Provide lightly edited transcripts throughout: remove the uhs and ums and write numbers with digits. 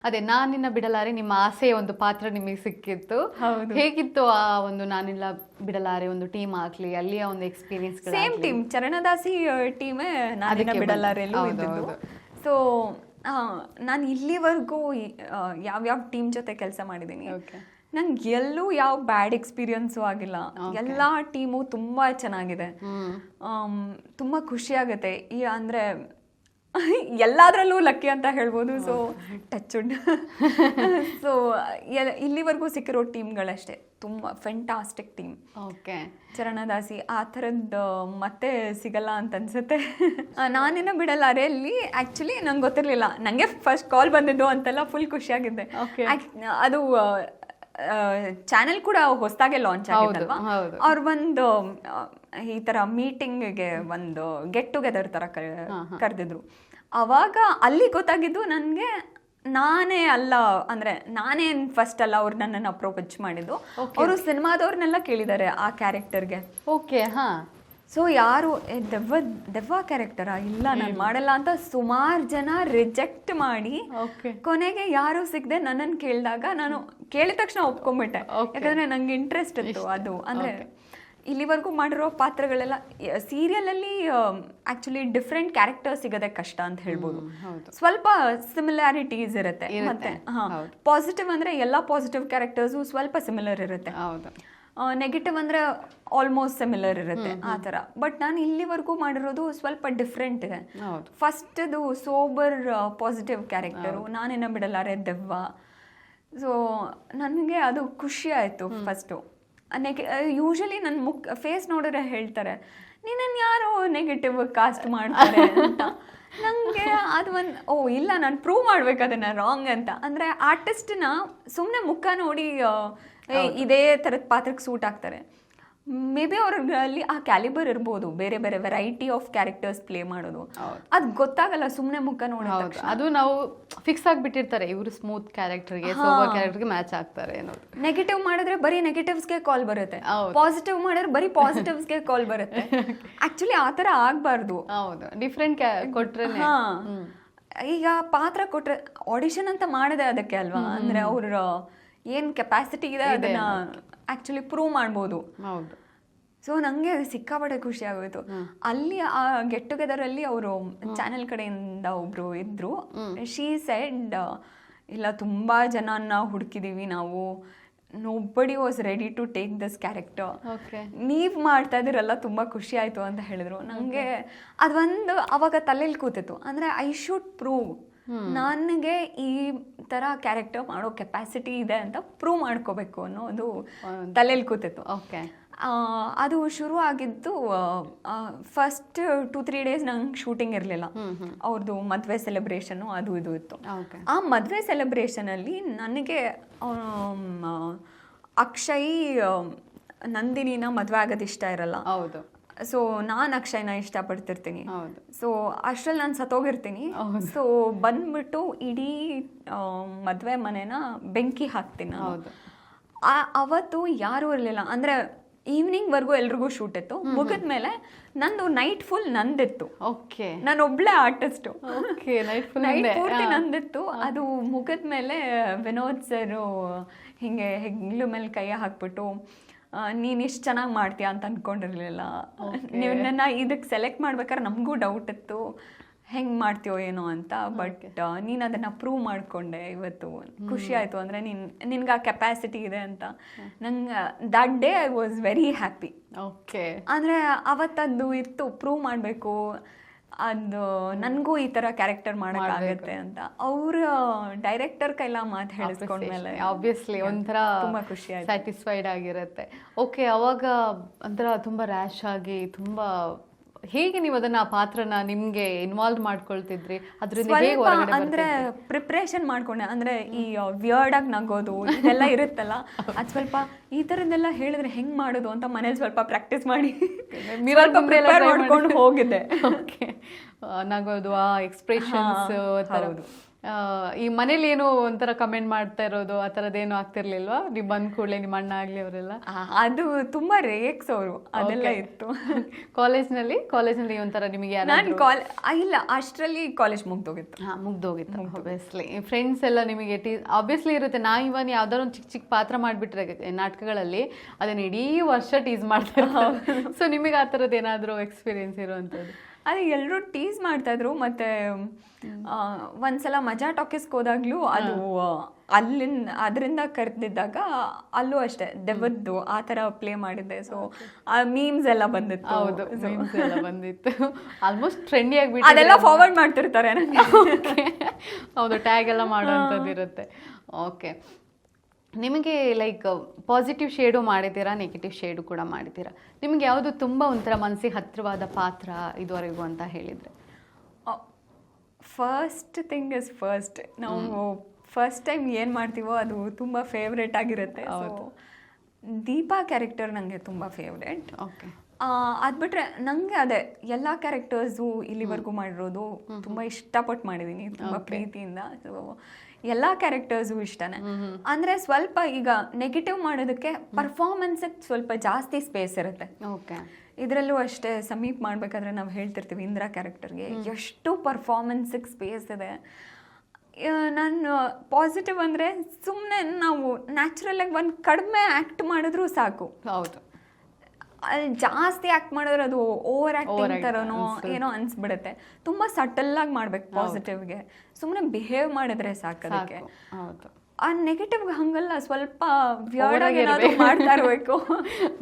ಅದೇ ನಾನಿನ್ನ ಬಿಡಲಾರೆ ನಿಮ್ಮ ಆಸೆ ಒಂದು ಪಾತ್ರ ನಿಮಗೆ ಸಿಕ್ಕಿತ್ತು. ಹೇಗಿತ್ತು ಆ ಒಂದು ನಾನಿಲ್ಲ ಬಿಡಲಾರೆ ಒಂದು ಟೀಮ್ ಆಗ್ಲಿ ಅಲ್ಲಿಯ ಒಂದು ಎಕ್ಸ್ಪೀರಿಯನ್ಸ್? ಸೇಮ್ ಟೀಮ್, ಚರಣದಾಸಿ ಟೀಮೇ ನಾನಿನ್ನ ಬಿಡಲಾರೆಲ್ಲೂ ಇದ್ದಿದ್ದು. ಸೊ ನಾನು ಇಲ್ಲಿವರೆಗೂ ಯಾವ್ಯಾವ ಟೀಮ್ ಜೊತೆ ಕೆಲಸ ಮಾಡಿದ್ದೀನಿ, ನಂಗೆ ಎಲ್ಲೂ ಯಾವ ಬ್ಯಾಡ್ ಎಕ್ಸ್ಪೀರಿಯನ್ಸು ಆಗಿಲ್ಲ. ಎಲ್ಲ ಟೀಮು ತುಂಬಾ ಚೆನ್ನಾಗಿದೆ, ತುಂಬಾ ಖುಷಿ ಆಗುತ್ತೆ. ಅಂದ್ರೆ ಎಲ್ಲಾದ್ರಲ್ಲೂ ಲಕ್ಕಿ ಅಂತ ಹೇಳ್ಬೋದು. So touch wood. ಸೊ ಇಲ್ಲಿವರೆಗೂ ಸಿಕ್ಕಿರೋ ಟೀಮ್ಗಳಷ್ಟೇ ತುಂಬ ಫೆಂಟಾಸ್ಟಿಕ್ ಟೀಮ್. ಓಕೆ, ಚರಣದಾಸಿ ಆ ಥರದ್ದು ಮತ್ತೆ ಸಿಗಲ್ಲ ಅಂತ ಅನ್ಸುತ್ತೆ. ನಾನಿನ್ನ ಬಿಡಲಾರೆಯಲ್ಲಿ ಆ್ಯಕ್ಚುಲಿ ನಂಗೆ ಗೊತ್ತಿರಲಿಲ್ಲ, ನನಗೆ ಫಸ್ಟ್ ಕಾಲ್ ಬಂದಿದ್ದು ಅಂತೆಲ್ಲ ಫುಲ್ ಖುಷಿಯಾಗಿದ್ದೆ. ಅದು ಚಾನೆಲ್ ಕೂಡ ಹೊಸದಾಗೆ ಲಾಂಚ್ ಆಗಿದ್ದಲ್ವಾ, ಅವ್ರು ಒಂದು ಈ ಥರ ಮೀಟಿಂಗ್ಗೆ ಒಂದು ಗೆಟ್ ಟುಗೆದರ್ ಥರ ಕರೆದಿದ್ರು. ಅವಾಗ ಅಲ್ಲಿ ಗೊತ್ತಾಗಿದ್ದು ನನಗೆ ನಾನೇ ಅಲ್ಲ, ಅಂದರೆ ನಾನೇನು ಫಸ್ಟ್ ಅಲ್ಲ ಅವ್ರು ನನ್ನನ್ನು ಅಪ್ರೋಚ್ ಮಾಡಿದ್ದು. ಅವರು ಸಿನಿಮಾದವ್ರನ್ನೆಲ್ಲ ಕೇಳಿದ್ದಾರೆ ಆ ಕ್ಯಾರೆಕ್ಟರ್ಗೆ. ಓಕೆ, ಹಾಂ. ಸೊ ಯಾರು ದೆವ್ವ ಕ್ಯಾರೆಕ್ಟರಾ, ಇಲ್ಲ ನಾನು ಮಾಡಲ್ಲ ಅಂತ ಸುಮಾರು ಜನ ರಿಜೆಕ್ಟ್ ಮಾಡಿ ಕೊನೆಗೆ ಯಾರು ಸಿಗದೆ ನನ್ನನ್ನು ಕೇಳಿದಾಗ ನಾನು ಕೇಳಿದ ತಕ್ಷಣ ಒಪ್ಕೊಂಡ್ಬಿಟ್ಟೆ. ಯಾಕಂದ್ರೆ ನಂಗೆ ಇಂಟ್ರೆಸ್ಟ್ ಇತ್ತು ಅದು. ಅಂದ್ರೆ ಇಲ್ಲಿವರೆಗೂ ಮಾಡಿರೋ ಪಾತ್ರಗಳೆಲ್ಲ ಸೀರಿಯಲಲ್ಲಿ ಆಕ್ಚುಲಿ ಡಿಫ್ರೆಂಟ್ ಕ್ಯಾರೆಕ್ಟರ್ ಸಿಗೋದೆ ಕಷ್ಟ ಅಂತ ಹೇಳ್ಬೋದು. ಸ್ವಲ್ಪ ಸಿಮಿಲಾರಿಟೀಸ್ ಇರುತ್ತೆ. ಮತ್ತೆ ಪಾಸಿಟಿವ್ ಅಂದ್ರೆ ಎಲ್ಲಾ ಪಾಸಿಟಿವ್ ಕ್ಯಾರೆಕ್ಟರ್ಸು ಸ್ವಲ್ಪ ಸಿಮಿಲರ್ ಇರುತ್ತೆ. ನೆಗೆಟಿವ್ ಅಂದರೆ ಆಲ್ಮೋಸ್ಟ್ ಸಿಮಿಲರ್ ಇರುತ್ತೆ ಆ ಥರ. ಬಟ್ ನಾನು ಇಲ್ಲಿವರೆಗೂ ಮಾಡಿರೋದು ಸ್ವಲ್ಪ ಡಿಫ್ರೆಂಟ್ ಇದೆ. ಫಸ್ಟ್ದು ಸೋಬರ್ ಪಾಸಿಟಿವ್ ಕ್ಯಾರೆಕ್ಟರು, ನಾನಿನ್ನ ಬಿಡಲಾರೆ ದೆವ್ವ. ಸೊ ನನಗೆ ಅದು ಖುಷಿ ಆಯಿತು ಫಸ್ಟು. ಯೂಶಲಿ ನನ್ನ ಫೇಸ್ ನೋಡಿದ್ರೆ ಹೇಳ್ತಾರೆ ನೀನನ್ನು ಯಾರೋ ನೆಗೆಟಿವ್ ಕಾಸ್ಟ್ ಮಾಡ್ತಾರೆ ಅಂತ. ನನಗೆ ಅದು ಒಂದು ಇಲ್ಲ, ನಾನು ಪ್ರೂವ್ ಮಾಡ್ಬೇಕು ಅದನ್ನು ರಾಂಗ್ ಅಂತ. ಅಂದರೆ ಆರ್ಟಿಸ್ಟ್ನ ಸುಮ್ಮನೆ ಮುಖ ನೋಡಿ ಇದೇ ಥರದ ಪಾತ್ರಕ್ಕೆ ಸೂಟ್ ಆಗ್ತಾರೆ. ಮೇ ಬಿ ಅವ್ರಲ್ಲಿ ಆ ಕ್ಯಾಲಿಬರ್ ಇರ್ಬೋದು, ಬೇರೆ ಬೇರೆ ವೆರೈಟಿ ಆಫ್ ಕ್ಯಾರೆಕ್ಟರ್ಸ್ ಪ್ಲೇ ಮಾಡೋದು. ಅದು ಗೊತ್ತಾಗಲ್ಲ ಸುಮ್ಮನೆ ಮುಖ ನೋಡಿ. ಅದು ನಾವು ಫಿಕ್ಸ್ ಆಗಿಬಿಟ್ಟಿರ್ತಾರೆ, ಇವರು ಸ್ಮೂತ್ ಕ್ಯಾರೆಕ್ಟರ್ಗೆ ಸೋಬರ್ ಕ್ಯಾರೆಕ್ಟರ್ಗೆ ಮ್ಯಾಚ್ ಆಗ್ತಾರೆ ಅನ್ನೋದು. ನೆಗೆಟಿವ್ ಮಾಡಿದ್ರೆ ಬರೀ ನೆಗೆಟಿವ್ಸ್ಗೆ ಕಾಲ್ ಬರುತ್ತೆ, ಪಾಸಿಟಿವ್ ಮಾಡಿದ್ರೆ ಬರೀ ಪಾಸಿಟಿವ್ಸ್ಗೆ ಕಾಲ್ ಬರುತ್ತೆ. ಆಕ್ಚುಲಿ ಆ ಥರ ಆಗಬಾರ್ದು. ಹೌದು, ಡಿಫ್ರೆಂಟ್ ಕೊಟ್ರೆ. ಈಗ ಪಾತ್ರ ಕೊಟ್ರೆ ಆಡಿಷನ್ ಅಂತ ಮಾಡಿದೆ ಅದಕ್ಕೆ ಅಲ್ವಾ, ಅಂದ್ರೆ ಅವ್ರ ಏನ್ ಕೆಪಾಸಿಟಿ ಇದೆ ಅದನ್ನ ಆಕ್ಚುಲಿ ಪ್ರೂವ್ ಮಾಡ್ಬೋದು. ಹೌದು. ಸೊ ನಂಗೆ ಸಿಕ್ಕಾಪಟ್ಟೆ ಖುಷಿ ಆಗೋಯ್ತು. ಅಲ್ಲಿ ಆ ಗೆಟ್ ಟುಗೆದರ್ ಅಲ್ಲಿ ಅವರು ಚಾನೆಲ್ ಕಡೆಯಿಂದ ಒಬ್ರು ಇದ್ರು. ಶೀ ಸೆಡ್, ಇಲ್ಲ ತುಂಬಾ ಜನನ್ನ ಹುಡುಕಿದೀವಿ ನಾವು, nobody was ready to take this character, ನೀವ್ ಮಾಡ್ತಾ ಇದಿರಲ್ಲ ತುಂಬಾ ಖುಷಿ ಆಯ್ತು ಅಂತ ಹೇಳಿದ್ರು. ನಂಗೆ ಅದೊಂದು ಅವಾಗ ತಲೆಯಲ್ಲಿ ಕೂತಿತ್ತು. ಅಂದ್ರೆ ಐ ಶುಡ್ ಪ್ರೂವ್, ನನಗೆ ಈ ಥರ ಕ್ಯಾರೆಕ್ಟರ್ ಮಾಡೋ ಕೆಪಾಸಿಟಿ ಇದೆ ಅಂತ ಪ್ರೂವ್ ಮಾಡ್ಕೋಬೇಕು ಅನ್ನೋದು ತಲೆಯಲ್ಲಿ ಕೂತಿತ್ತು. ಓಕೆ, ಅದು ಶುರು ಆಗಿದ್ದು ಫಸ್ಟ್ 2-3 ಡೇಸ್ ನಂಗೆ ಶೂಟಿಂಗ್ ಇರಲಿಲ್ಲ. ಅವ್ರದ್ದು ಮದುವೆ ಸೆಲೆಬ್ರೇಷನ್ನು ಅದು ಇದು ಇತ್ತು. ಆ ಮದುವೆ ಸೆಲೆಬ್ರೇಷನಲ್ಲಿ ನನಗೆ ಅಕ್ಷಯ್ ನಂದಿನಿನ ಮದುವೆ ಆಗೋದು ಇಷ್ಟ ಇರಲ್ಲ. ಹೌದು. ಸೊ ನಾನು ಅಕ್ಷಯ್ನ ಇಷ್ಟಪಡ್ತಿರ್ತೀನಿ. ಸೊ ಅಷ್ಟ್ರಲ್ಲಿ ನಾನು ಸತ್ತೋಗಿರ್ತೀನಿ. ಸೊ ಬಂದ್ಬಿಟ್ಟು ಇಡೀ ಮದುವೆ ಮನೆನ ಬೆಂಕಿ ಹಾಕ್ತೀನಿ ನಾನು. ಅವತ್ತು ಯಾರೂ ಇರಲಿಲ್ಲ. ಅಂದರೆ ಈವ್ನಿಂಗ್ವರೆಗೂ ಎಲ್ರಿಗೂ ಶೂಟ್ ಇತ್ತು. ಮುಗಿದ್ಮೇಲೆ ನಂದು ನೈಟ್ ಫುಲ್ ನಂದಿತ್ತು. ಓಕೆ, ನಾನು ಒಬ್ಳೆ ಆರ್ಟಿಸ್ಟು. ನೈಟ್ ಪೂರ್ತಿ ನಂದಿತ್ತು. ಅದು ಮುಗಿದ್ಮೇಲೆ ವಿನೋದ್ ಸರ್ ಹಿಂಗೆ ಹೆಗ್ಲು ಮೇಲೆ ಕೈ ಹಾಕ್ಬಿಟ್ಟು ನೀನು ಇಷ್ಟು ಚೆನ್ನಾಗಿ ಮಾಡ್ತೀಯ ಅಂತ ಅಂದ್ಕೊಂಡಿರಲಿಲ್ಲ, ನೀವು ನನ್ನ ಇದಕ್ಕೆ ಸೆಲೆಕ್ಟ್ ಮಾಡ್ಬೇಕಾದ್ರೆ ನಮಗೂ ಡೌಟ್ ಇತ್ತು ಹೆಂಗೆ ಮಾಡ್ತೀಯೋ ಏನೋ ಅಂತ, ಬಟ್ ನೀನು ಅದನ್ನು ಪ್ರೂವ್ ಮಾಡಿಕೊಂಡೆ ಇವತ್ತು. ಖುಷಿ ಆಯಿತು. ಅಂದರೆ ನಿನ್ಗೆ ಆ ಕೆಪಾಸಿಟಿ ಇದೆ ಅಂತ. ನಂಗೆ that day I was very happy. Okay, ಅಂದರೆ ಅವತ್ತದ್ದು ಇತ್ತು, ಪ್ರೂವ್ ಮಾಡಬೇಕು, ಅದು ನನಗೂ ಈ ಥರ ಕ್ಯಾರೆಕ್ಟರ್ ಮಾಡೋಕ್ಕಾಗತ್ತೆ ಅಂತ. ಅವ್ರ ಡೈರೆಕ್ಟರ್ ಕೈಲ ಮಾತು ಹೇಳಿಸ್ಕೊಂಡ್ಮೇಲೆ ಆಬ್ವಿಯಸ್ಲಿ ಒಂಥರ ತುಂಬ ಖುಷಿ ಆಯ್ತು, ಸ್ಯಾಟಿಸ್ಫೈಡ್ ಆಗಿರುತ್ತೆ. ಓಕೆ, ಅವಾಗ ಒಂಥರ ತುಂಬ ರ್ಯಾಶ್ ಆಗಿ ತುಂಬ ಹೇಗೆ ನೀವು ಅದನ್ನ ಆ ಪಾತ್ರನ ನಿಮ್ಗೆ ಇನ್ವಾಲ್ವ್ ಮಾಡ್ಕೊಳ್ತಿದ್ರಿ? ಅದರಿಂದ ಅಂದ್ರೆ ಪ್ರಿಪ್ರೇಷನ್ ಮಾಡ್ಕೊಂಡೆ. ಅಂದ್ರೆ ಈ ವಿಯರ್ಡ್ ಆಗಿ ನಗೋದು ಇದೆಲ್ಲ ಇರುತ್ತಲ್ಲ, ಅದು ಸ್ವಲ್ಪ ಈ ಥರದ್ದೆಲ್ಲ ಹೇಳಿದ್ರೆ ಹೆಂಗ್ ಮಾಡೋದು ಅಂತ ಮನೇಲಿ ಸ್ವಲ್ಪ ಪ್ರಾಕ್ಟೀಸ್ ಮಾಡಿ ಮಾಡ್ಕೊಂಡು ಹೋಗಿದ್ದೆ. ನಗೋದು, ಆ ಎಕ್ಸ್ಪ್ರೆಷನ್ಸ್. ಈ ಮನೇಲಿ ಏನು ಒಂಥರ ಕಮೆಂಟ್ ಮಾಡ್ತಾ ಇರೋದು ಆ ಥರದ್ದೇನು ಆಗ್ತಿರ್ಲಿಲ್ವಾ ನೀವು ಬಂದ ಕೂಡಲೇ ನಿಮ್ಮ ಅಣ್ಣ ಆಗಲಿ ಅವರೆಲ್ಲ? ಅದು ತುಂಬಾ ರೇಕ್ಸ್ ಅವರು, ಅದೆಲ್ಲ ಇತ್ತು. ಕಾಲೇಜ್ನಲ್ಲಿ ಒಂಥರ ನಿಮಗೆ ನಾನು ಇಲ್ಲ, ಅಷ್ಟರಲ್ಲಿ ಕಾಲೇಜ್ ಮುಗ್ದೋಗಿತ್ತು. ಮುಗ್ದೋಗಿತ್ತು ಆಬ್ವಿಯಸ್ಲಿ. ಫ್ರೆಂಡ್ಸ್ ಎಲ್ಲ ನಿಮಗೆ ಆಬ್ವಿಯಸ್ಲಿ ಇರುತ್ತೆ. ನಾ ಇವನ್ ಯಾವ್ದಾದ್ರು ಒಂದು ಚಿಕ್ಕ ಚಿಕ್ಕ ಪಾತ್ರ ಮಾಡಿಬಿಟ್ರೆ ನಾಟಕಗಳಲ್ಲಿ ಅದನ್ನ ಇಡೀ ವರ್ಷ ಟೀಸ್ ಮಾಡ್ತಾರೆ. ಸೊ ನಿಮಗೆ ಆ ಥರದ್ದು ಏನಾದರೂ ಎಕ್ಸ್ಪೀರಿಯನ್ಸ್ ಇರುವಂಥದ್ದು? ಅದೇ ಎಲ್ಲರೂ ಟೀಸ್ ಮಾಡ್ತಾ ಇದ್ರು. ಮತ್ತೆ ಒಂದ್ಸಲ ಮಜಾ ಟಾಕೀಸ್ಗೆ ಹೋದಾಗ್ಲೂ ಅದು ಅದರಿಂದ ಕರೆದಿದ್ದಾಗ ಅಲ್ಲೂ ಅಷ್ಟೇ ದೆವ್ವದ್ದು ಆ ಥರ ಪ್ಲೇ ಮಾಡಿದ್ದೆ. ಸೊ ಆ ಮೀಮ್ಸ್ ಎಲ್ಲ ಬಂದಿತ್ತು. ಹೌದು, ಮೀಮ್ಸ್ ಎಲ್ಲ ಬಂದಿತ್ತು. ಆಲ್ಮೋಸ್ಟ್ ಟ್ರೆಂಡಿ ಆಗಿಬಿಟ್ಟು ಅದೆಲ್ಲ ಫಾರ್ವರ್ಡ್ ಮಾಡ್ತಿರ್ತಾರೆ ನನಗೆ. ಹೌದು, ಟ್ಯಾಗ್ ಎಲ್ಲ ಮಾಡುವಂಥದ್ದು ಇರುತ್ತೆ. ಓಕೆ, ನಿಮಗೆ ಲೈಕ್ ಪಾಸಿಟಿವ್ ಶೇಡು ಮಾಡಿದ್ದೀರಾ, ನೆಗೆಟಿವ್ ಶೇಡು ಕೂಡ ಮಾಡಿದ್ದೀರಾ. ನಿಮಗೆ ಯಾವುದು ತುಂಬ ಒಂಥರ ಮನಸ್ಸಿಗೆ ಹತ್ತಿರವಾದ ಪಾತ್ರ ಇದುವರೆಗೂ ಅಂತ ಹೇಳಿದರೆ? First thing is first. ನಾವು ಫಸ್ಟ್ ಟೈಮ್ ಏನು ಮಾಡ್ತೀವೋ ಅದು ತುಂಬ ಫೇವ್ರೇಟ್ ಆಗಿರುತ್ತೆ. ಸೊ ದೀಪಾ ಕ್ಯಾರೆಕ್ಟರ್ ನನಗೆ ತುಂಬ ಫೇವ್ರೇಟ್. ಓಕೆ, ಅದು ಬಿಟ್ಟರೆ ನನಗೆ ಅದೇ ಎಲ್ಲ ಕ್ಯಾರೆಕ್ಟರ್ಸು ಇಲ್ಲಿವರೆಗೂ ಮಾಡಿರೋದು ತುಂಬ ಇಷ್ಟಪಟ್ಟು ಮಾಡಿದ್ದೀನಿ, ತುಂಬ ಪ್ರೀತಿಯಿಂದ. ಸೊ ಎಲ್ಲ ಕ್ಯಾರೆಕ್ಟರ್ಸು ಇಷ್ಟನೇ. ಅಂದರೆ ಸ್ವಲ್ಪ ಈಗ ನೆಗೆಟಿವ್ ಮಾಡೋದಕ್ಕೆ ಪರ್ಫಾರ್ಮೆನ್ಸಿಗೆ ಸ್ವಲ್ಪ ಜಾಸ್ತಿ ಸ್ಪೇಸ್ ಇರುತ್ತೆ. ಓಕೆ, ಇದರಲ್ಲೂ ಅಷ್ಟೇ ಸಮೀಪ್ ಮಾಡಬೇಕಾದ್ರೆ ನಾವು ಹೇಳ್ತಿರ್ತೀವಿ ಇಂದಿರಾ ಕ್ಯಾರೆಕ್ಟರ್ಗೆ ಎಷ್ಟು ಪರ್ಫಾರ್ಮೆನ್ಸಿಗೆ ಸ್ಪೇಸ್ ಇದೆ. ನಾನು ಪಾಸಿಟಿವ್ ಅಂದರೆ ಸುಮ್ಮನೆ ನಾವು ನ್ಯಾಚುರಲಾಗಿ ಒಂದು ಕಡಿಮೆ ಆ್ಯಕ್ಟ್ ಮಾಡಿದ್ರೂ ಸಾಕು. ಹೌದು, ಅಲ್ಲಿ ಜಾಸ್ತಿ ಆ್ಯಕ್ಟ್ ಮಾಡಿದ್ರೆ ಅದು ಓವರ್ ಆ್ಯಕ್ಟಿಂಗ್ ಥರನೋ ಏನೋ ಅನಿಸ್ಬಿಡುತ್ತೆ. ತುಂಬ ಸಟಲ್ಲಾಗಿ ಮಾಡ್ಬೇಕು ಪಾಸಿಟಿವ್ಗೆ. ಸುಮ್ಮನೆ ಬಿಹೇವ್ ಮಾಡಿದ್ರೆ ಸಾಕು ಅದಕ್ಕೆ. ಹೌದು, ಆ ನೆಗೆಟಿವ್ಗೆ ಹಂಗಲ್ಲ, ಸ್ವಲ್ಪ ವಿಯರ್ಡ್ ಆಗಿ ಏನಾದರೂ ಮಾಡ್ತಾ ಇರಬೇಕು,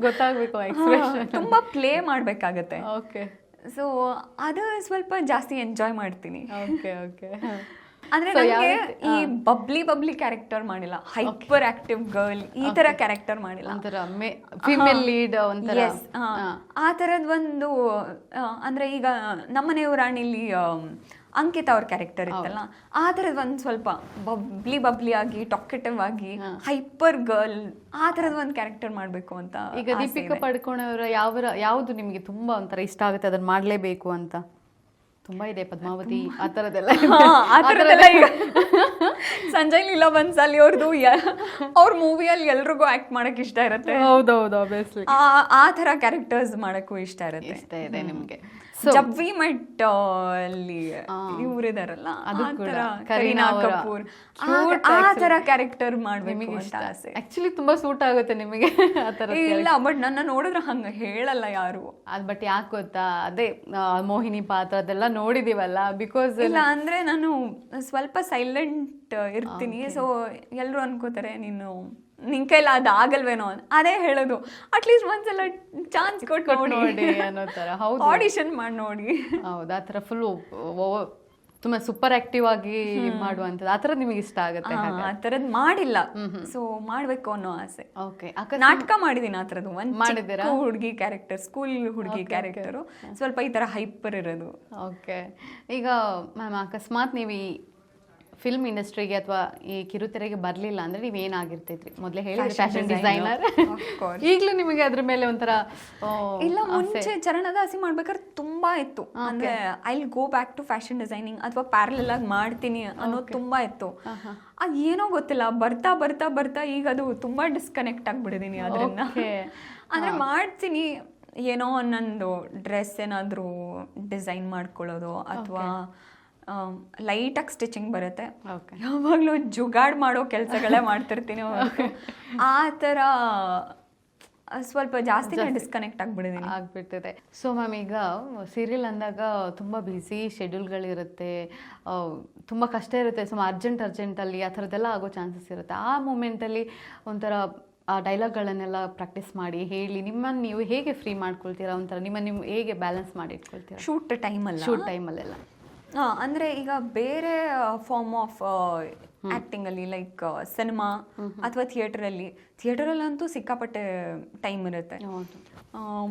ಗೊತ್ತಾಗಬೇಕು, ಎಕ್ಸ್ಪ್ರೆಷನ್ ತುಂಬ ಪ್ಲೇ ಮಾಡಬೇಕಾಗತ್ತೆ. ಓಕೆ, ಸೊ ಅದು ಸ್ವಲ್ಪ ಜಾಸ್ತಿ ಎಂಜಾಯ್ ಮಾಡ್ತೀನಿ. Okay okay. ಅಂದ್ರೆ ನನಗೆ ಈ ಬಬ್ಲಿ ಕ್ಯಾರೆಕ್ಟರ್ ಮಾಡಿಲ್ಲ, ಹೈಪರ್ ಆಕ್ಟಿವ್ ಗರ್ಲ್ ಈ ತರ ಕ್ಯಾರೆಕ್ಟರ್ ಮಾಡಿಲ್ಲ. ಒಂಥರ ಫಿಮೇಲ್ ಲೀಡ್ ಒಂಥರ ಆ ತರದ್ ಒಂದು ಅಂದ್ರೆ ಈಗ ನಮ್ಮನೆಯವ ರಾಣಿಲಿ ಅಂಕಿತಾ ಅವ್ರ ಕ್ಯಾರೆಕ್ಟರ್ ಇತ್ತಲ್ಲ, ಆ ಥರದ್ ಒಂದು ಸ್ವಲ್ಪ ಬಬ್ಲಿ ಆಗಿ ಟಾಕೆಟಿವ್ ಆಗಿ ಹೈಪರ್ ಗರ್ಲ್ ಆ ಥರದ್ ಒಂದು ಕ್ಯಾರೆಕ್ಟರ್ ಮಾಡಬೇಕು ಅಂತ. ಈಗ ದೀಪಿಕಾ ಪಡುಕೋಣೆ ಅವರ ಯಾವುದು ನಿಮಗೆ ತುಂಬಾ ಒಂಥರ ಇಷ್ಟ ಆಗುತ್ತೆ, ಅದನ್ನ ಮಾಡಲೇಬೇಕು ಅಂತ? ತುಂಬಾ ಇದೆ, ಪದ್ಮಾವತಿ ಆ ಥರದ್ದೆಲ್ಲ. ಸಂಜಯ್ ಲೀಲಾ ಬನ್ಸಾಲಿ ಅವ್ರದ್ದು ಅವ್ರ ಮೂವಿಯಲ್ಲಿ ಎಲ್ರಿಗೂ ಆಕ್ಟ್ ಮಾಡಕ್ ಇಷ್ಟ ಇರುತ್ತೆ. ಹೌದೌದು, ಆಬ್ವಿಯಸ್ಲಿ ಆ ಥರ ಕ್ಯಾರೆಕ್ಟರ್ಸ್ ಮಾಡಕ್ಕೂ ಇಷ್ಟ ಇರುತ್ತೆ ನಿಮ್ಗೆ. ಜಬ್ ವಿ ಮೆಟ್ ಅಲ್ಲಿ ಇವರಿದಾರಲ್ಲ, ಕರೀನಾ ಕಪೂರ್, ಆ ತರ ಕ್ಯಾರೆಕ್ಟರ್ ಮಾಡ್ಬೇಕು ಅಂತ ಆಸೆ. ಆಕ್ಚುಲಿ ತುಂಬಾ ಸೂಟ್ ಆಗುತ್ತೆ ನಿಮಗೆ ಆ ಥರ. ಇಲ್ಲ, ಬಟ್ ನನ್ನ ನೋಡಿದ್ರೆ ಹಂಗ ಹೇಳಲ್ಲ ಯಾರು. ಬಟ್ ಯಾಕೆ ಗೊತ್ತಾ, ಅದೇ ಮೋಹಿನಿ ಪಾತ್ರ ಅದೆಲ್ಲ ನೋಡಿದೀವಲ್ಲ. ಬಿಕಾಸ್ ಇಲ್ಲ ಅಂದ್ರೆ ನಾನು ಸ್ವಲ್ಪ ಸೈಲೆಂಟ್ ಇರ್ತೀನಿ. ಸೊ ಎಲ್ರು ಅನ್ಕೋತಾರೆ ನೀನು ನಿನ್ ಕೈಲ ಅದಾಗಲ್ವೇನೋ ಅಂತ. ಅದೇ ಹೇಳೋದು, ಅಟ್ಲೀಸ್ಟ್ ಒಂದ್ಸಲ ಚಾನ್ಸ್ ಕೊಟ್ಟು ನೋಡಿ ಅನ್ನೋ ಥರ. ಹೌದು, ಆಡಿಷನ್ ಮಾಡಿ ನೋಡಿ. ಹೌದು, ಆ ಥರ ಫುಲ್ಲು ತುಂಬಾ ಸೂಪರ್ ಆಕ್ಟಿವ್ ಆಗಿ ಮಾಡುವಂಥದ್ದು ಆ ಥರದ್ದು ನಿಮಗೆ ಇಷ್ಟ ಆಗುತ್ತೆ? ಆ ಥರದ್ದು ಮಾಡಿಲ್ಲ, ಸೊ ಮಾಡ್ಬೇಕು ಅನ್ನೋ ಆಸೆ. ಓಕೆ, ನಾಟಕ ಮಾಡಿದೀನಿ ಆ ಥರದ್ದು. ಒಂದು ಹುಡುಗಿ ಕ್ಯಾರೆಕ್ಟರ್, ಸ್ಕೂಲ್ ಹುಡುಗಿ ಕ್ಯಾರೆಕ್ಟರು, ಸ್ವಲ್ಪ ಈ ತರ ಹೈಪರ್ ಇರೋದು. ಓಕೆ, ಈಗ ಮ್ಯಾಮ್ ಅಕಸ್ಮಾತ್ ನೀವು ಈ ಫಿಲ್ಮ್ ಇಂಡಸ್ಟ್ರಿಗೆ ಅಥವಾ ಈ ಕಿರುತೆರೆಗೆ ಬರಲಿಲ್ಲ ಅಂದ್ರೆ ನೀವು ಏನಾಗಿರ್ತಿದ್ರಿ? ಮೊದಲೇ ಹೇಳಿದ್ರೆ ಫ್ಯಾಷನ್ ಡಿಸೈನರ್. ಈಗಲೂ ನಿಮಗೆ ಅದ್ರ ಮೇಲೆ ಒಂಥರ ಇಲ್ಲ, ಮುಂಚೆ ಚರಣದಾಸಿ ಮಾಡ್ಬೇಕಾದ್ರೆ ತುಂಬಾ ಇತ್ತು. ಅಂದ್ರೆ I will go back to fashion designing ಅಥವಾ ಪ್ಯಾರಲಲ್ ಆಗಿ ಮಾಡ್ತೀನಿ ಅನ್ನೋದು ತುಂಬಾ ಇತ್ತು. ಅದು ಏನೋ ಗೊತ್ತಿಲ್ಲ, ಬರ್ತಾ ಬರ್ತಾ ಬರ್ತಾ ಈಗ ಅದು ತುಂಬಾ ಡಿಸ್ಕನೆಕ್ಟ್ ಆಗ್ಬಿಟ್ಟಿದೀನಿ ಅದರಿಂದ. ಅಂದ್ರೆ ಮಾಡ್ತೀನಿ, ಏನೋ ನಂದು ಡ್ರೆಸ್ ಏನಾದ್ರು ಡಿಸೈನ್ ಮಾಡ್ಕೊಳ್ಳೋದು ಅಥವಾ ಲೈಟಾಗಿ ಸ್ಟಿಚಿಂಗ್ ಬರುತ್ತೆ. ಯಾವಾಗಲೂ ಜುಗಾಡ್ ಮಾಡೋ ಕೆಲಸಗಳೇ ಮಾಡ್ತಿರ್ತೀನಿ. ಆ ಥರ ಸ್ವಲ್ಪ ಜಾಸ್ತಿ ಡಿಸ್ಕನೆಕ್ಟ್ ಆಗ್ಬಿಡ್ತಿದೆ. ಸೊ ಮ್ಯಾಮ್, ಈಗ ಸೀರಿಯಲ್ ಅಂದಾಗ ತುಂಬ ಬ್ಯುಸಿ ಶೆಡ್ಯೂಲ್ಗಳಿರುತ್ತೆ, ತುಂಬ ಕಷ್ಟ ಇರುತ್ತೆ. ಸೊ ಅರ್ಜೆಂಟಲ್ಲಿ ಆ ಥರದ್ದೆಲ್ಲ ಆಗೋ ಚಾನ್ಸಸ್ ಇರುತ್ತೆ. ಆ ಮೂಮೆಂಟಲ್ಲಿ ಒಂಥರ ಆ ಡೈಲಾಗ್ಗಳನ್ನೆಲ್ಲ ಪ್ರಾಕ್ಟೀಸ್ ಮಾಡಿ ಹೇಳಿ ನಿಮ್ಮನ್ನು ನೀವು ಹೇಗೆ ಫ್ರೀ ಮಾಡ್ಕೊಳ್ತೀರಾ? ಒಂಥರ ನೀವು ಹೇಗೆ ಬ್ಯಾಲೆನ್ಸ್ ಮಾಡಿ ಇಟ್ಕೊಳ್ತೀರಾ ಶೂಟ್ ಟೈಮಲ್ಲೆಲ್ಲ? ಅಂದರೆ ಈಗ ಬೇರೆ ಫಾರ್ಮ್ ಆಫ್ ಆ್ಯಕ್ಟಿಂಗಲ್ಲಿ ಲೈಕ್ ಸಿನಿಮಾ ಅಥವಾ ಥಿಯೇಟರಲ್ಲಂತೂ ಸಿಕ್ಕಾಪಟ್ಟೆ ಟೈಮ್ ಇರುತ್ತೆ.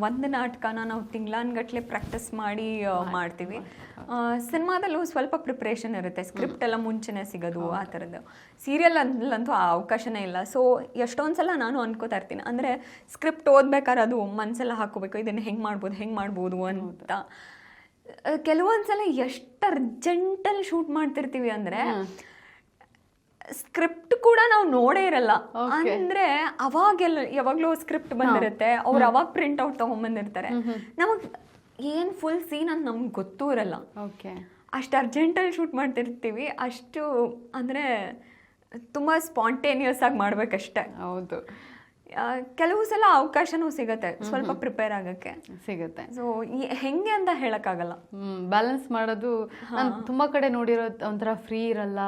ಒಂದು ನಾಟಕನ ನಾವು ತಿಂಗಳಾನ್ಗಟ್ಲೆ ಪ್ರಾಕ್ಟೀಸ್ ಮಾಡಿ ಮಾಡ್ತೀವಿ. ಸಿನಿಮಾದಲ್ಲೂ ಸ್ವಲ್ಪ ಪ್ರಿಪ್ರೇಷನ್ ಇರುತ್ತೆ, ಸ್ಕ್ರಿಪ್ಟ್ ಎಲ್ಲ ಮುಂಚೆನೇ ಸಿಗೋದು ಆ ಥರದ್ದು. ಸೀರಿಯಲ್ ಅಲ್ಲಂತೂ ಆ ಅವಕಾಶನೇ ಇಲ್ಲ. ಸೊ ಎಷ್ಟೊಂದು ಸಲ ನಾನು ಅನ್ಕೋತಾ ಇರ್ತೀನಿ, ಅಂದರೆ ಸ್ಕ್ರಿಪ್ಟ್ ಓದ್ಬೇಕಾದ್ರೆ ಅದು ಮನಸ್ಸೆಲ್ಲ ಹಾಕೋಬೇಕು, ಇದನ್ನು ಹೆಂಗೆ ಮಾಡ್ಬೋದು ಅಂತ. ಕೆಲವೊಂದ್ಸಲ ಎಷ್ಟು ಅರ್ಜೆಂಟಲ್ಲಿ ಶೂಟ್ ಮಾಡ್ತಿರ್ತೀವಿ ಅಂದ್ರೆ ಸ್ಕ್ರಿಪ್ಟ್ ಕೂಡ ನಾವು ನೋಡೇ ಇರಲ್ಲ. ಅಂದ್ರೆ ಯಾವಾಗ್ಲೂ ಸ್ಕ್ರಿಪ್ಟ್ ಬಂದಿರುತ್ತೆ, ಅವ್ರು ಅವಾಗ ಪ್ರಿಂಟ್ ಔಟ್ ತಗೊಂಡ್ಬಂದಿರ್ತಾರೆ, ನಮಗ್ ಏನ್ ಫುಲ್ ಸೀನ್ ಅಂತ ನಮ್ಗೆ ಗೊತ್ತೂ ಇರಲ್ಲ. ಅಷ್ಟು ಅರ್ಜೆಂಟಲ್ಲಿ ಶೂಟ್ ಮಾಡ್ತಿರ್ತೀವಿ. ಅಷ್ಟು ಅಂದ್ರೆ ತುಂಬಾ ಸ್ಪಾಂಟೇನಿಯಸ್ ಆಗಿ ಮಾಡ್ಬೇಕಷ್ಟೆ. ಹೌದು. ಕೆಲವು ಸಲ ಅವಕಾಶನೂ ಸಿಗತ್ತೆ ಸ್ವಲ್ಪ ಪ್ರಿಪೇರ್ ಆಗಕ್ಕೆ ಸಿಗುತ್ತೆ. ಸೊ ಹೆಂಗೆ ಅಂತ ಹೇಳಕ್ಕಾಗಲ್ಲ. ಬ್ಯಾಲೆನ್ಸ್ ಮಾಡೋದು ನಾನು ತುಂಬಾ ಕಡೆ ನೋಡಿರೋ ಒಂಥರ ಫ್ರೀ ಇರಲ್ಲ,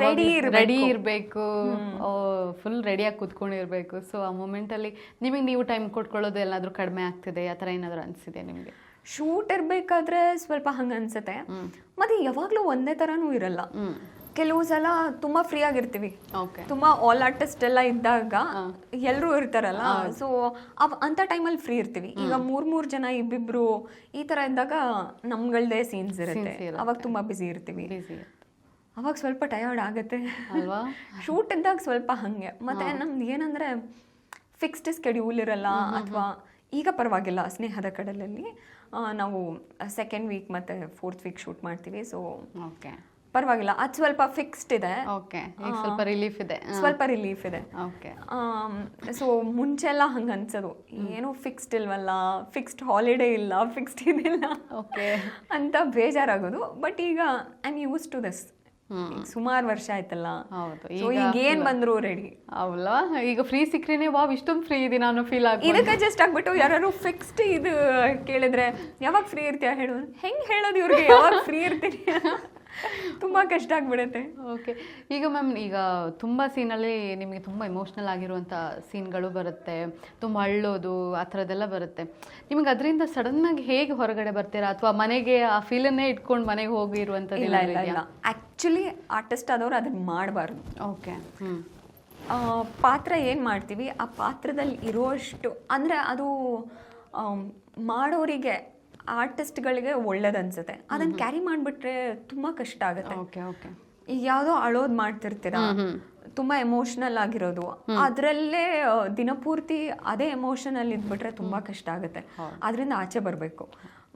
ರೆಡಿ ಇರಬೇಕು, ಫುಲ್ ರೆಡಿಯಾಗಿ ಕೂತ್ಕೊಂಡಿರ್ಬೇಕು. ಸೊ ಆ ಮೂಮೆಂಟಲ್ಲಿ ನಿಮಗೆ ನೀವು ಟೈಮ್ ಕೊಟ್ಕೊಳ್ಳೋದು ಎಲ್ಲಾದ್ರೂ ಕಡಿಮೆ ಆಗ್ತಿದೆ, ಆ ಥರ ಏನಾದರೂ ಅನಿಸಿದೆ ನಿಮಗೆ? ಶೂಟ್ ಇರ್ಬೇಕಾದ್ರೆ ಸ್ವಲ್ಪ ಹಂಗ ಅನ್ಸುತ್ತೆ. ಮತ್ತೆ ಯಾವಾಗ್ಲೂ ಒಂದೇ ತರಾನು ಇರಲ್ಲ. ಕೆಲವು ಸಲ ತುಂಬಾ ಫ್ರೀ ಆಗಿರ್ತೀವಿ, ತುಂಬಾ ಆಲ್ ಆರ್ಟಿಸ್ಟ್ ಎಲ್ಲ ಇದ್ದಾಗ ಎಲ್ಲರೂ ಇರ್ತಾರಲ್ಲ, ಸೊ ಅಂತ ಟೈಮಲ್ಲಿ ಫ್ರೀ ಇರ್ತೀವಿ. ಈಗ ಮೂರ್ ಜನ ಇಬ್ಬಿಬ್ರು ಈ ತರ ಇದ್ದಾಗ ನಮ್ಗಳ್ದೇ ಸೀನ್ಸ್ ಇರುತ್ತೆ, ಅವಾಗ ತುಂಬಾ ಬಿಸಿ ಇರ್ತೀವಿ, ಅವಾಗ ಸ್ವಲ್ಪ ಟಯರ್ಡ್ ಆಗುತ್ತೆ ಅಲ್ವಾ. ಶೂಟ್ ಇದ್ದಾಗ ಸ್ವಲ್ಪ ಹಂಗೆ. ಮತ್ತೆ ನಮ್ದು ಏನಂದ್ರೆ ಫಿಕ್ಸ್ಡ್ ಸ್ಕೆಡ್ಯೂಲ್ ಇರಲ್ಲ. ಅಥವಾ ಈಗ ಪರವಾಗಿಲ್ಲ, ಸ್ನೇಹದ ಕಡಲಲ್ಲಿ ನಾವು 2nd ವೀಕ್ ಮತ್ತೆ 4th ವೀಕ್ ಶೂಟ್ ಮಾಡ್ತೀವಿ. ಸೊ ಪರವಾಗಿಲ್ಲ, ಅದು ಸ್ವಲ್ಪ ಫಿಕ್ಸ್ಡ್ ಇದೆ, ಸ್ವಲ್ಪ ರಿಲೀಫ್ ಇದೆ. ಸೊ ಮುಂಚೆಲ್ಲ ಹಂಗೆ ಅನ್ಸೋದು, ಏನು ಫಿಕ್ಸ್ಡ್ ಇಲ್ವಲ್ಲ, ಫಿಕ್ಸ್ಡ್ ಹಾಲಿಡೇ ಇಲ್ಲ, ಫಿಕ್ಸ್ಡ್ ಇದಿಲ್ಲ ಅಂತ ಬೇಜಾರಾಗೋದು. ಬಟ್ ಈಗ I am use to this. ಸುಮಾರು ವರ್ಷ ಆಯ್ತಲ್ಲ, ಈಗ ಏನ್ ಬಂದ್ರು ರೆಡಿ ಅವಲ್ಲ. ಈಗ ಫ್ರೀ ಸಿಕ್ರೇನೆ ವಾವ್ ಇಷ್ಟೊಂದು ಫ್ರೀ ಇದೆ ನಾನು ಫೀಲ್ ಆಗ. ಇದಕ್ಕೆ ಜಸ್ಟ್ ಆಗ್ಬಿಟ್ಟು ಯಾರು ಫಿಕ್ಸ್ಡ್ ಇದು ಕೇಳಿದ್ರೆ ಯಾವಾಗ ಫ್ರೀ ಇರ್ತೀಯ ಹೇಳು, ಹೆಂಗ್ ಹೇಳೋದು ಇವ್ರಿಗೆ ಯಾವಾಗ ಫ್ರೀ ಇರ್ತೀನಿ? ತುಂಬಾ ಕಷ್ಟ ಆಗ್ಬಿಡುತ್ತೆ. ಓಕೆ. ಈಗ ಮ್ಯಾಮ್, ಈಗ ತುಂಬ ಸೀನಲ್ಲಿ ನಿಮಗೆ ತುಂಬ ಎಮೋಷ್ನಲ್ ಆಗಿರುವಂಥ ಸೀನ್ಗಳು ಬರುತ್ತೆ, ತುಂಬ ಅಳ್ಳೋದು ಆ ಥರದ್ದೆಲ್ಲ ಬರುತ್ತೆ. ನಿಮಗೆ ಅದರಿಂದ ಸಡನ್ನಾಗಿ ಹೇಗೆ ಹೊರಗಡೆ ಬರ್ತೀರಾ, ಅಥವಾ ಮನೆಗೆ ಆ ಫೀಲನ್ನೇ ಇಟ್ಕೊಂಡು ಮನೆಗೆ ಹೋಗಿರುವಂಥದ್ದು? ಇಲ್ಲ, ಆ್ಯಕ್ಚುಲಿ ಆರ್ಟಿಸ್ಟ್ ಆದವ್ರು ಅದನ್ನ ಮಾಡಬಾರ್ದು. ಓಕೆ. ಪಾತ್ರ ಏನು ಮಾಡ್ತೀವಿ ಆ ಪಾತ್ರದಲ್ಲಿ ಇರೋಷ್ಟು ಅಂದರೆ ಅದು ಮಾಡೋರಿಗೆ, ಆರ್ಟಿಸ್ಟ್ಗಳಿಗೆ ಒಳ್ಳೇದನ್ಸುತ್ತೆ. ಅದನ್ನ ಕ್ಯಾರಿ ಮಾಡಿಬಿಟ್ರೆ ತುಂಬ ಕಷ್ಟ ಆಗುತ್ತೆ. ಈಗ ಯಾವುದೋ ಅಳೋದು ಮಾಡ್ತಿರ್ತೀರಾ, ತುಂಬ ಎಮೋಷ್ನಲ್ ಆಗಿರೋದು, ಅದರಲ್ಲೇ ದಿನಪೂರ್ತಿ ಅದೇ ಎಮೋಷನಲ್ಲಿ ಇದ್ಬಿಟ್ರೆ ತುಂಬ ಕಷ್ಟ ಆಗುತ್ತೆ. ಅದರಿಂದ ಆಚೆ ಬರಬೇಕು.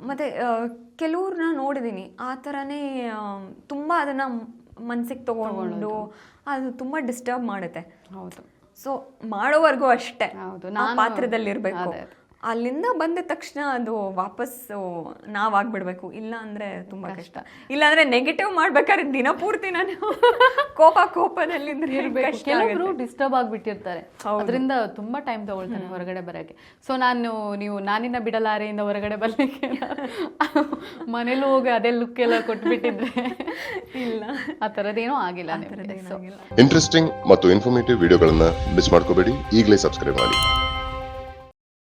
ಮತ್ತು ಕೆಲವ್ರನ್ನ ನೋಡಿದ್ದೀನಿ ಆ ಥರನೇ ತುಂಬ ಅದನ್ನು ಮನ್ಸಿಗೆ ತಗೊಂಡು ಅದು ತುಂಬ ಡಿಸ್ಟರ್ಬ್ ಮಾಡುತ್ತೆ. ಸೊ ಮಾಡೋವರೆಗೂ ಅಷ್ಟೇ ಪಾತ್ರದಲ್ಲಿರಬೇಕು. ಅಲ್ಲಿಂದ ಬಂದ ತಕ್ಷಣ ಅದು ವಾಪಸ್ ನಾವಾಗ್ಬಿಡ್ಬೇಕು. ಇಲ್ಲ ಅಂದ್ರೆ ತುಂಬಾ ಕಷ್ಟ. ಇಲ್ಲಾಂದ್ರೆ ನೆಗೆಟಿವ್ ಮಾಡ್ಬೇಕಾದ್ರೆ ದಿನಪೂರ್ತಿ ನಾನು ಕೋಪದಲ್ಲಿ ಕೆಲವರು ಡಿಸ್ಟರ್ಬ್ ಆಗ್ಬಿಟ್ಟಿರ್ತಾರೆ, ಅದರಿಂದ ತುಂಬಾ ಟೈಮ್ ತಗೊಳ್ತಾನೆ ಹೊರಗಡೆ ಬರಕ್ಕೆ. ಸೊ ನಾನಿನ್ನ ಬಿಡಲಾರೆಯಿಂದ ಹೊರಗಡೆ ಬರ್ಲಿಕ್ಕೆ ಮನೇಲಿ ಹೋಗಿ ಅದೇ ಲುಕ್ ಎಲ್ಲ ಕೊಟ್ಬಿಟ್ಟಿದ್ರೆ ಇಲ್ಲ, ಆ ಥರದ್ದೇನೂ ಆಗಿಲ್ಲ. ಇಂಟ್ರೆಸ್ಟಿಂಗ್ ಮತ್ತು ಇನ್ಫಾರ್ಮೇಟಿವ್ ವಿಡಿಯೋಗಳನ್ನ ಮಿಸ್ ಮಾಡ್ಕೋಬೇಡಿ, ಈಗಲೇ ಸಬ್ಸ್ಕ್ರೈಬ್ ಮಾಡಿ.